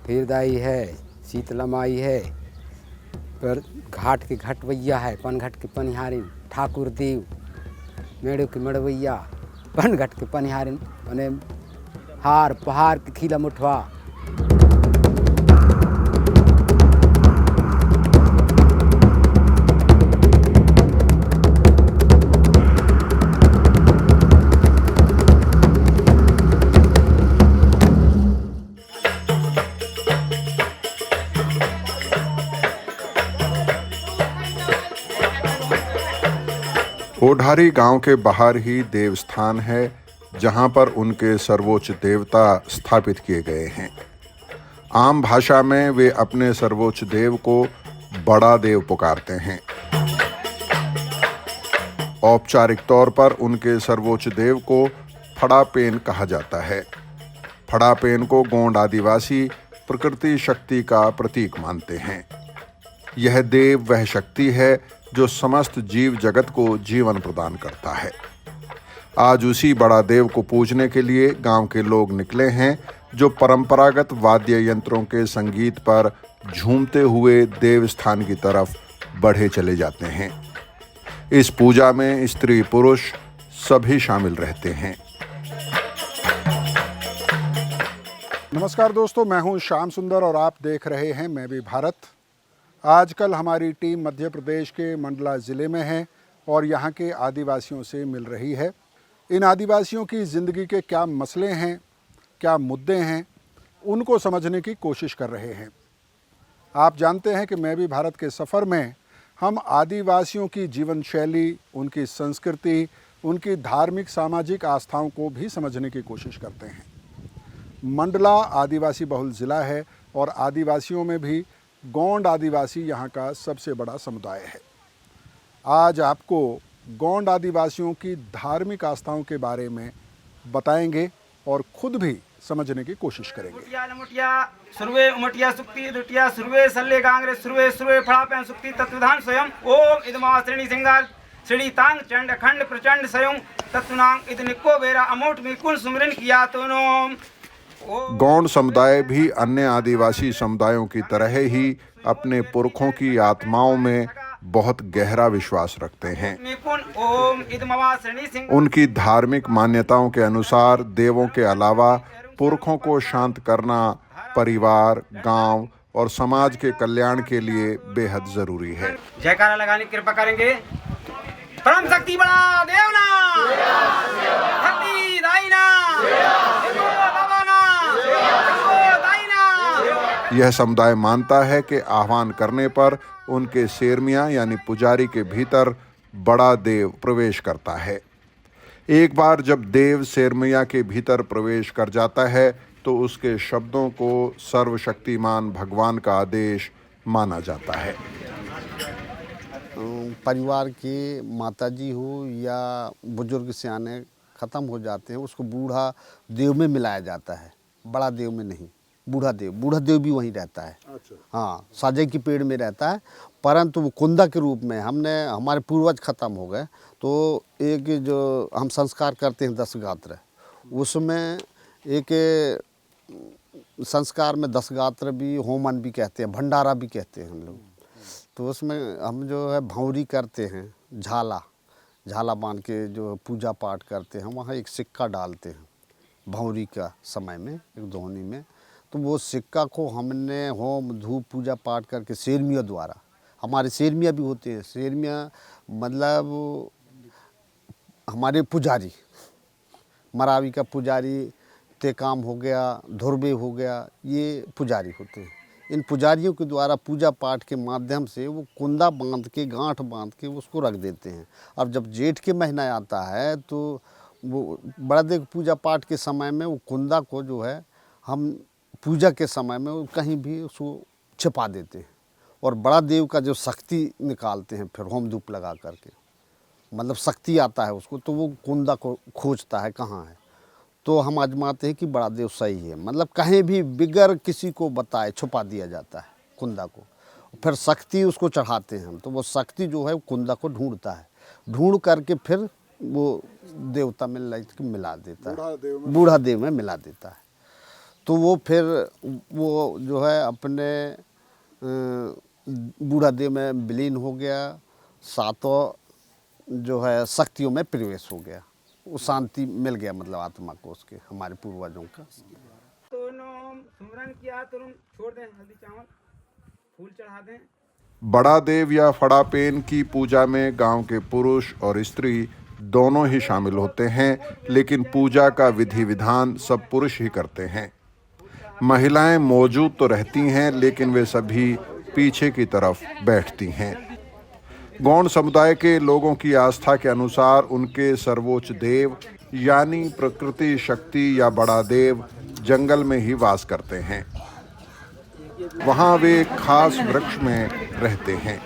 फिरदाई है, शीतला माई है, पर घाट के घटवैया है, पनघट के पनिहारिन, ठाकुर देव, मेड़ो के मड़वैया, पनघट के पनिहारिन, मने हार पहाड़ के खीला मुठवा। ओढारी गांव के बाहर ही देवस्थान है जहां पर उनके सर्वोच्च देवता स्थापित किए गए हैं। आम भाषा में वे अपने सर्वोच्च देव को बड़ा देव पुकारते हैं। औपचारिक तौर पर उनके सर्वोच्च देव को फड़ापेन कहा जाता है। फड़ापेन को गोंड आदिवासी प्रकृति शक्ति का प्रतीक मानते हैं। यह देव वह शक्ति है जो समस्त जीव जगत को जीवन प्रदान करता है। आज उसी बड़ा देव को पूजने के लिए गांव के लोग निकले हैं, जो परंपरागत वाद्य यंत्रों के संगीत पर झूमते हुए देव स्थान की तरफ बढ़े चले जाते हैं। इस पूजा में स्त्री पुरुष सभी शामिल रहते हैं। नमस्कार दोस्तों, मैं हूं श्याम सुंदर और आप देख रहे हैं मैं भी भारत। आजकल हमारी टीम मध्य प्रदेश के मंडला ज़िले में है और यहाँ के आदिवासियों से मिल रही है। इन आदिवासियों की ज़िंदगी के क्या मसले हैं, क्या मुद्दे हैं, उनको समझने की कोशिश कर रहे हैं। आप जानते हैं कि मैं भी भारत के सफ़र में हम आदिवासियों की जीवन शैली, उनकी संस्कृति, उनकी धार्मिक सामाजिक आस्थाओं को भी समझने की कोशिश करते हैं। मंडला आदिवासी बहुल ज़िला है और आदिवासियों में भी गोंड आदिवासी यहाँ का सबसे बड़ा समुदाय है। आज आपको गोंड आदिवासियों की धार्मिक आस्थाओं के बारे में बताएंगे और खुद भी समझने की कोशिश करेंगे। सुरवे उमटिया सुक्ति दुटिया सुरवे सल्ले गांगरे सुरवे सुरवे फड़ापेन सुक्ति तत्वधान स्वयं ओम इदमा श्रेणी सिंगार श्रेणी तांग चंड अखंड प्रचंड स्वयं तत्वनांग इदनिको बेरा अमोट में कुल सुमरन किया तोनोम। गौंड समुदाय भी अन्य आदिवासी समुदायों की तरह ही अपने पुरखों की आत्माओं में बहुत गहरा विश्वास रखते हैं। उनकी धार्मिक मान्यताओं के अनुसार देवों के अलावा पुरखों को शांत करना परिवार, गांव और समाज के कल्याण के लिए बेहद जरूरी है। जयकारा लगाने की कृपा करेंगे। परम शक्ति बड़ा देवना, शक्ति दाइना, यह समुदाय मानता है कि आह्वान करने पर उनके शेरमिया यानी पुजारी के भीतर बड़ा देव प्रवेश करता है। एक बार जब देव शेरमिया के भीतर प्रवेश कर जाता है तो उसके शब्दों को सर्वशक्तिमान भगवान का आदेश माना जाता है। परिवार के माताजी हो या बुजुर्ग सियाने ख़त्म हो जाते हैं, उसको बूढ़ा देव में मिलाया जाता है, बड़ा देव में नहीं। बूढ़ा देव भी वहीं रहता है। अच्छा। हाँ, साजे की पेड़ में रहता है, परंतु वो कुंदा के रूप में हमारे पूर्वज ख़त्म हो गए तो एक जो हम संस्कार करते हैं 10 गात्र, उसमें एक संस्कार में 10 गात्र भी, होमन भी कहते हैं, भंडारा भी कहते हैं हम लोग। तो उसमें हम जो है भौरी करते हैं, झाला बांध के जो पूजा पाठ करते हैं, वहाँ एक सिक्का डालते हैं भौरी का समय में, एक दोहनी में। तो वो सिक्का को हमने होम धूप पूजा पाठ करके शेरमिया द्वारा, हमारे शेरमिया भी होते हैं, शेरमिया मतलब हमारे पुजारी, मरावी का पुजारी, तेकाम हो गया, धुरबे हो गया, ये पुजारी होते हैं। इन पुजारियों के द्वारा पूजा पाठ के माध्यम से वो कुंदा बांध के, गांठ बांध के उसको रख देते हैं। अब जब जेठ के महीना आता है तो वो बड़ा देव पूजा पाठ के समय में वो कुंदा को जो है हम पूजा के समय में कहीं भी उसको छिपा देते हैं और बड़ा देव का जो शक्ति निकालते हैं, फिर होम धूप लगा करके, मतलब शक्ति आता है उसको, तो वो कुंदा को खोजता है कहाँ है। तो हम आजमाते हैं कि बड़ा देव सही है, मतलब कहीं भी बिगर किसी को बताए छुपा दिया जाता है कुंदा को, फिर शक्ति उसको चढ़ाते हैं हम। तो वो शक्ति जो है कुंदा को ढूंढता है, ढूंढ करके फिर वो देवता में मिला देता है, बूढ़ा देव में मिला देता है। तो वो फिर वो जो है अपने बूढ़ा देव में विलीन हो गया, सातों जो है शक्तियों में प्रवेश हो गया, वो शांति मिल गया मतलब आत्मा को उसके, हमारे पूर्वजों का। तो सुमरन किया तुरंत छोड़ दें, हल्दी चावल फूल चढ़ा दें। बड़ा देव या फड़ापेन की पूजा में गांव के पुरुष और स्त्री दोनों ही शामिल होते हैं, लेकिन पूजा का विधि विधान सब पुरुष ही करते हैं। महिलाएं मौजूद तो रहती हैं, लेकिन वे सभी पीछे की तरफ बैठती हैं। गौंड समुदाय के लोगों की आस्था के अनुसार उनके सर्वोच्च देव यानी प्रकृति शक्ति या बड़ा देव जंगल में ही वास करते हैं। वहाँ वे एक खास वृक्ष में रहते हैं।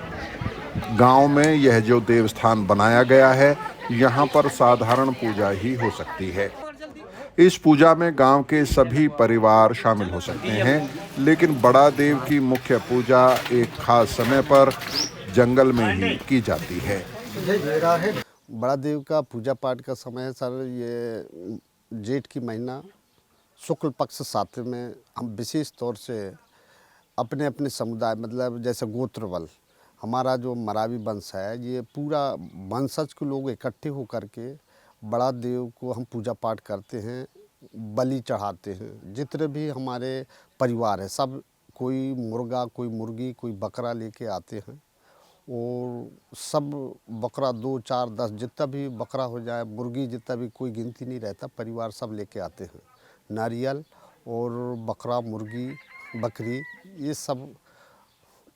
गांव में यह जो देवस्थान बनाया गया है, यहाँ पर साधारण पूजा ही हो सकती है। इस पूजा में गांव के सभी परिवार शामिल हो सकते हैं, लेकिन बड़ा देव की मुख्य पूजा एक खास समय पर जंगल में ही की जाती है। बड़ा देव का पूजा पाठ का समय है सर, ये जेठ की महीना शुक्ल पक्ष 7 में हम विशेष तौर से अपने अपने समुदाय मतलब जैसे गोत्रवल, हमारा जो मरावी वंश है, ये पूरा वंशज के लोग इकट्ठे होकर के बड़ा देव को हम पूजा पाठ करते हैं, बलि चढ़ाते हैं। जितने भी हमारे परिवार है सब, कोई मुर्गा, कोई मुर्गी, कोई बकरा लेके आते हैं और सब बकरा 2, 4, 10 जितना भी बकरा हो जाए, मुर्गी जितना भी, कोई गिनती नहीं रहता, परिवार सब लेके आते हैं। नारियल और बकरा, मुर्गी, बकरी, ये सब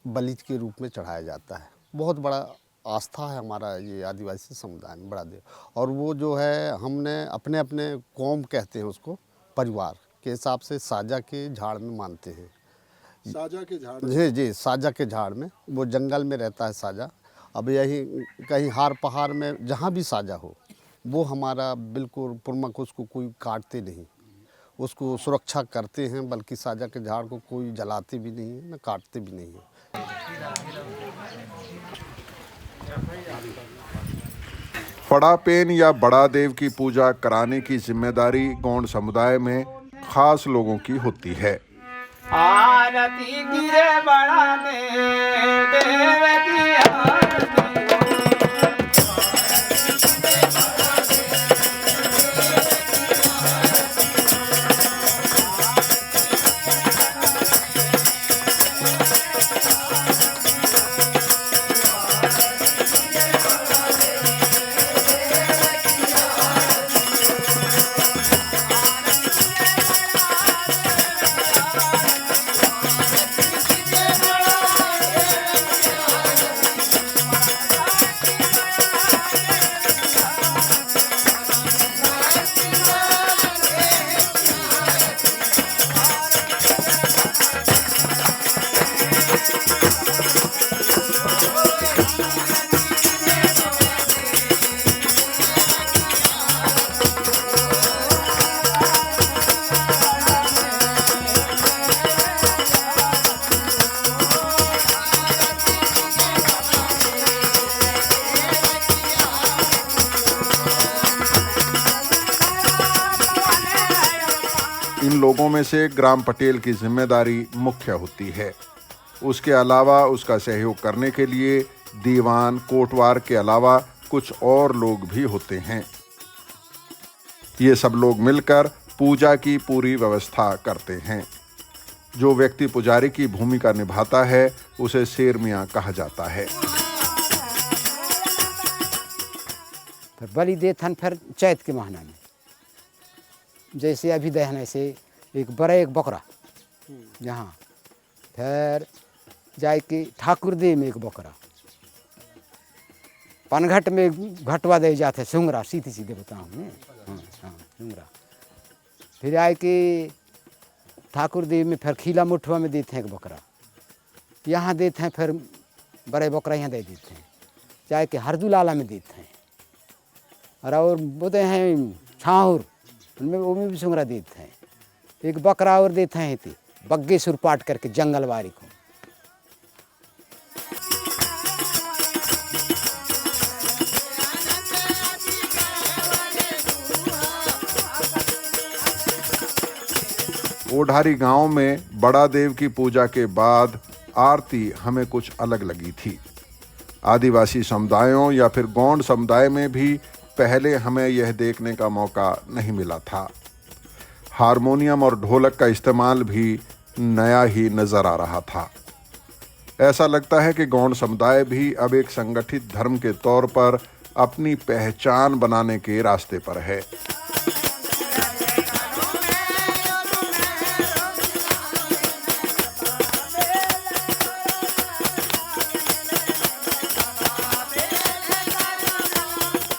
बलि के रूप में चढ़ाया जाता है। बहुत बड़ा आस्था है हमारा ये आदिवासी समुदाय में बड़ा देव। और वो जो है हमने अपने अपने कौम कहते हैं उसको, परिवार के हिसाब से साजा के झाड़ में मानते हैं। साजा के झाड़? जी, साजा के झाड़ में, वो जंगल में रहता है साजा। अब यही कहीं हार पहाड़ में जहाँ भी साजा हो, वो हमारा बिल्कुल प्रमुख, उसको कोई काटते नहीं, उसको सुरक्षा करते हैं, बल्कि साजा के झाड़ को कोई जलाते भी नहीं है, न काटते भी नहीं है। फड़ापेन या बड़ा देव की पूजा कराने की जिम्मेदारी गौंड समुदाय में खास लोगों की होती है। आरती गिरे बड़ा देव की आरती। इन लोगों में से ग्राम पटेल की जिम्मेदारी मुख्य होती है। उसके अलावा उसका सहयोग करने के लिए दीवान, कोटवार के अलावा कुछ और लोग भी होते हैं। ये सब लोग मिलकर पूजा की पूरी व्यवस्था करते हैं। जो व्यक्ति पुजारी की भूमिका निभाता है उसे शेर मियाँ कहा जाता है। फिर बलि देथन फिर चैत के महीना में, जैसे अभी दहन ऐसे एक बड़ा एक बकरा, यहाँ फिर जाए कि ठाकुर देव में एक बकरा, पनघट में घटवा दे जाते सुंगरा, सीधे सीधे बताऊँ मैं, हाँ सुंगरा। फिर आए कि ठाकुर देव में फिर खीला मुठवा में देते हैं एक बकरा, यहाँ देते हैं फिर बड़े बकरा यहाँ दे देते हैं, चाहे कि हरदू लाला में देते हैं, और बोलते हैं छाहुर, उनमें वो भी सुंगरा देते हैं। एक बकरा और देते हैं थे बग्गे सुर पाट करके जंगलवारी को। ओढारी गांव में बड़ा देव की पूजा के बाद आरती हमें कुछ अलग लगी थी। आदिवासी समुदायों या फिर गौंड समुदाय में भी पहले हमें यह देखने का मौका नहीं मिला था। हारमोनियम और ढोलक का इस्तेमाल भी नया ही नजर आ रहा था। ऐसा लगता है कि गौंड समुदाय भी अब एक संगठित धर्म के तौर पर अपनी पहचान बनाने के रास्ते पर है।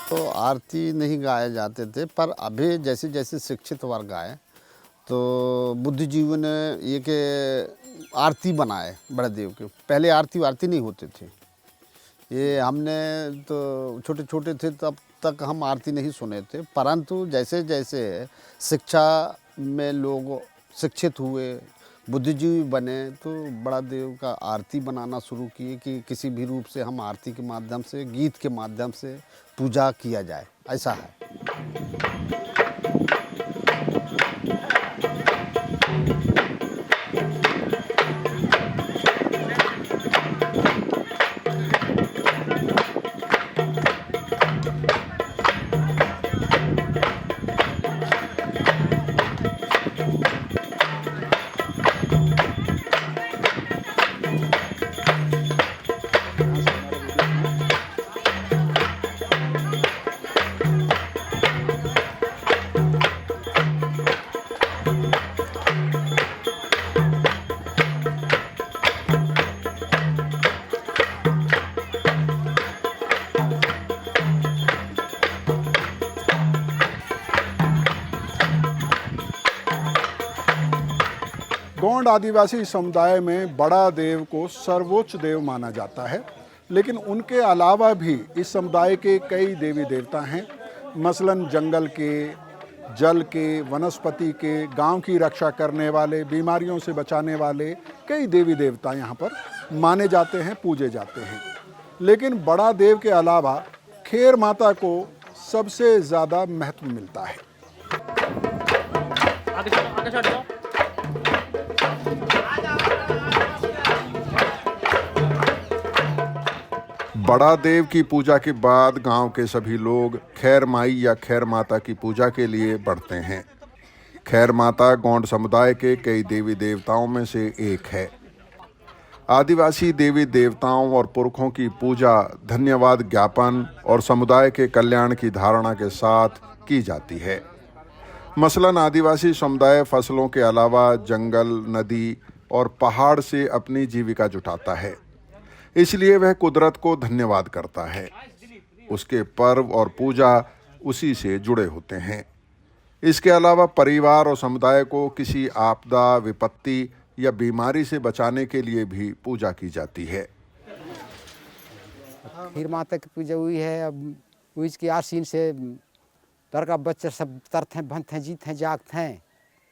तो आरती नहीं गाए जाते थे, पर अभी जैसे जैसे शिक्षित वर्ग आए तो बुद्धिजीवी ने ये कि आरती बनाए बड़े देव के। पहले आरती नहीं होते थे। ये हमने तो छोटे छोटे थे तब तक हम आरती नहीं सुने थे, परंतु जैसे जैसे शिक्षा में लोग शिक्षित हुए, बुद्धिजीवी बने, तो बड़ा देव का आरती बनाना शुरू किए कि किसी भी रूप से हम आरती के माध्यम से, गीत के माध्यम से पूजा किया जाए, ऐसा है। गौंड आदिवासी समुदाय में बड़ा देव को सर्वोच्च देव माना जाता है, लेकिन उनके अलावा भी इस समुदाय के कई देवी देवता हैं। मसलन जंगल के, जल के, वनस्पति के, गांव की रक्षा करने वाले, बीमारियों से बचाने वाले कई देवी देवता यहाँ पर माने जाते हैं, पूजे जाते हैं। लेकिन बड़ा देव के अलावा खेर माता को सबसे ज़्यादा महत्व मिलता है। बड़ा देव की पूजा के बाद गांव के सभी लोग खैर माई या खैर माता की पूजा के लिए बढ़ते हैं। खैर माता गौंड समुदाय के कई देवी देवताओं में से एक है। आदिवासी देवी देवताओं और पुरखों की पूजा धन्यवाद ज्ञापन और समुदाय के कल्याण की धारणा के साथ की जाती है। मसलन आदिवासी समुदाय फसलों के अलावा जंगल, नदी और पहाड़ से अपनी जीविका जुटाता है, इसलिए वह कुदरत को धन्यवाद करता है। उसके पर्व और पूजा उसी से जुड़े होते हैं। इसके अलावा परिवार और समुदाय को किसी आपदा, विपत्ति या बीमारी से बचाने के लिए भी पूजा की जाती है। खीर माता की पूजा हुई है। अब उसकी आसीन से लड़का बच्चे सब तरते हैं, बनते हैं, जीते हैं, जागते हैं,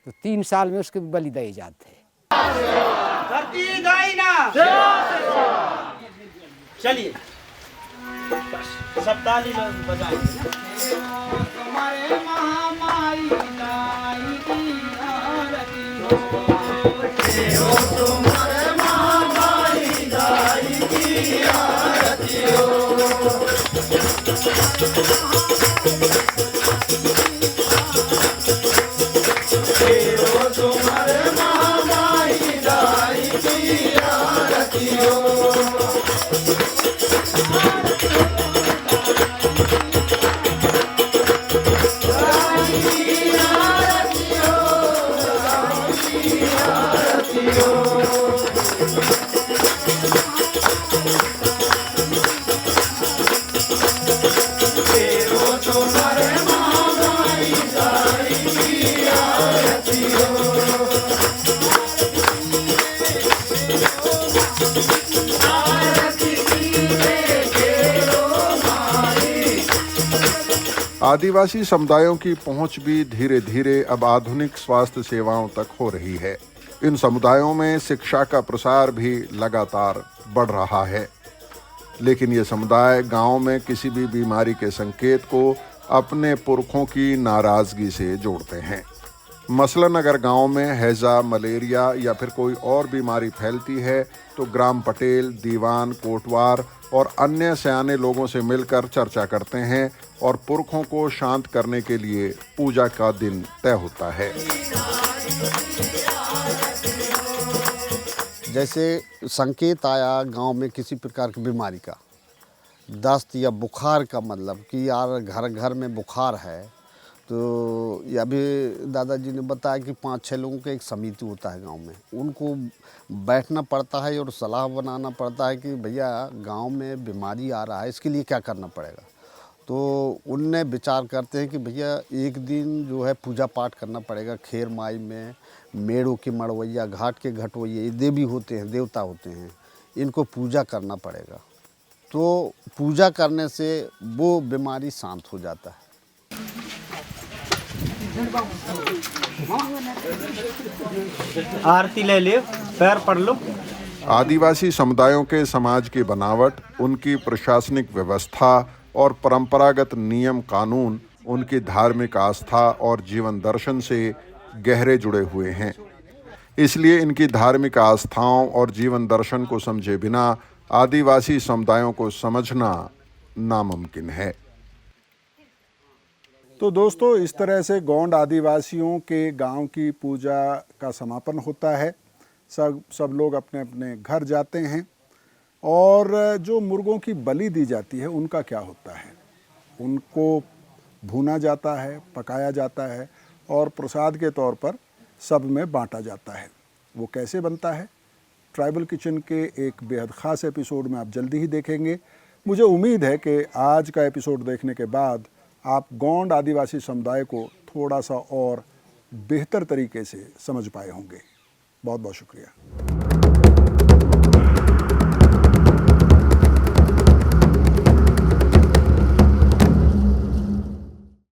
तो 3 साल में उसके बलि दिए जाते हैं। चलिए सब ताली बजाएंगे। आदिवासी समुदायों की पहुंच भी धीरे धीरे अब आधुनिक स्वास्थ्य सेवाओं तक हो रही है। इन समुदायों में शिक्षा का प्रसार भी लगातार बढ़ रहा है, लेकिन ये समुदाय गांव में किसी भी बीमारी के संकेत को अपने पुरखों की नाराजगी से जोड़ते हैं। मसलन अगर गांव में हैजा, मलेरिया या फिर कोई और बीमारी फैलती है तो ग्राम पटेल, दीवान, कोटवार और अन्य सयाने लोगों से मिलकर चर्चा करते हैं और पुरखों को शांत करने के लिए पूजा का दिन तय होता है। जैसे संकेत आया गांव में किसी प्रकार की बीमारी का, दस्त या बुखार का, मतलब कि यार घर घर में बुखार है, तो या भी दादाजी ने बताया कि 5-6 लोगों का एक समिति होता है गांव में, उनको बैठना पड़ता है और सलाह बनाना पड़ता है कि भैया गांव में बीमारी आ रहा है, इसके लिए क्या करना पड़ेगा। तो उनने विचार करते हैं कि भैया एक दिन जो है पूजा पाठ करना पड़ेगा खेर माई में, मेड़ों के मड़वैया, घाट के घटवैया, ये देवी होते हैं, देवता होते हैं, इनको पूजा करना पड़ेगा। तो पूजा करने से वो बीमारी शांत हो जाता है। आरती ले लियो, पैर पड़ लो। आदिवासी समुदायों के समाज की बनावट, उनकी प्रशासनिक व्यवस्था और परंपरागत नियम कानून उनकी धार्मिक आस्था और जीवन दर्शन से गहरे जुड़े हुए हैं। इसलिए इनकी धार्मिक आस्थाओं और जीवन दर्शन को समझे बिना आदिवासी समुदायों को समझना नामुमकिन है। तो दोस्तों, इस तरह से गोंड आदिवासियों के गांव की पूजा का समापन होता है। सब लोग अपने अपने घर जाते हैं और जो मुर्गों की बलि दी जाती है उनका क्या होता है, उनको भूना जाता है, पकाया जाता है और प्रसाद के तौर पर सब में बांटा जाता है। वो कैसे बनता है, ट्राइबल किचन के एक बेहद ख़ास एपिसोड में आप जल्दी ही देखेंगे। मुझे उम्मीद है कि आज का एपिसोड देखने के बाद आप गोंड आदिवासी समुदाय को थोड़ा सा और बेहतर तरीके से समझ पाए होंगे। बहुत बहुत शुक्रिया।